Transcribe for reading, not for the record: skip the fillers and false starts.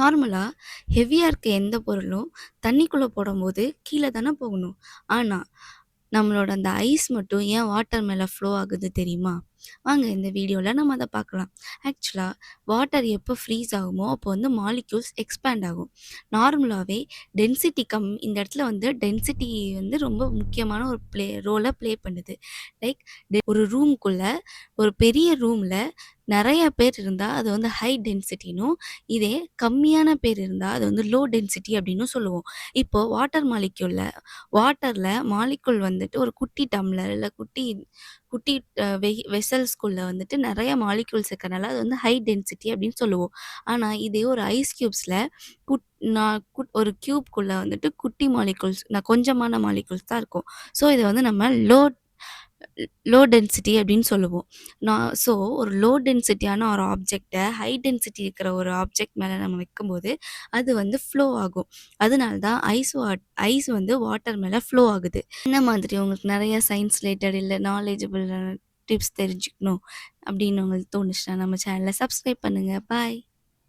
நார்மலா ஹெவியா இருக்க எந்த பொருளும் தண்ணிக்குள்ள போடும்போது கீழ தானே போகணும். ஆனா, நம்மளோட அந்த ஐஸ் மட்டும் ஏன் வாட்டர் மேல ஃப்ளோ ஆகுது தெரியுமா? வாங்க இந்த வீடியோல நம்ம அத பார்க்கலாம். ஆக்சுவலா வாட்டர் எப்போ ஃப்ரீஸ் ஆகுமோ, அப்போ வந்து மாலிக்யூல்ஸ் எக்ஸ்பேண்ட் ஆகும். நார்மலாவே டென்சிட்டி இந்த இடத்துல வந்து டென்சிட்டி வந்து ரொம்ப முக்கியமான ஒரு ரோல ப்ளே பண்ணுது. லைக் ஒரு ரூம்க்குள்ள ஒரு பெரிய ரூம்ல நெறைய பேர் இருந்தா, அது வந்து ஹை டென்சிட்டினும், இதே கம்மியான பேர் இருந்தா, அது வந்து லோ டென்சிட்டி அப்டின்னும் சொல்லுவோம். இப்போ வாட்டர்ல மாலிக்யூல் வந்துட்டு ஒரு குட்டி டம்ளர் இல்ல குட்டி குட்டி அ வெ வெசல்ஸ்குள்ள வந்துட்டு நெறைய மாலிக்யூல்ஸ் இருக்கனால, அது வந்து ஹை டென்சிட்டி அப்டின்னு சொல்லுவோம். ஆனா, இதே ஒரு ஐஸ் கியூப்ஸ்ல குட் நான் ஒரு கியூப்குள்ள வந்துட்டு குட்டி மாலிக்யூல்ஸ் கொஞ்சமான மாலிக்யூல்ஸ் தான் இருக்கும். ஸோ, இத வந்து நம்ம லோ டென்சிட்டி அப்படின்னு சொல்லுவோம். ஸோ ஒரு லோ டென்சிட்டியான ஒரு ஆப்ஜெக்ட்ட ஹை டென்சிட்டி இருக்கிற ஒரு ஆப்ஜெக்ட் மேல நம்ம வைக்கும்போது, அது வந்து ஃப்ளோ ஆகும். அதனால தான் ஐஸ் வந்து வாட்டர் மேல ஃப்ளோ ஆகுது. இந்த மாதிரி உங்களுக்கு நெறைய சயின்ஸ் ரிலேட்டட் இல்ல நாலேட்ஜபிள் டிப்ஸ் தெரிஞ்சுக்கணும் அப்படின்னு உங்களுக்கு தோணுச்சுன்னா, நம்ம சேனல சப்ஸ்கிரைப் பண்ணுங்க. பாய்.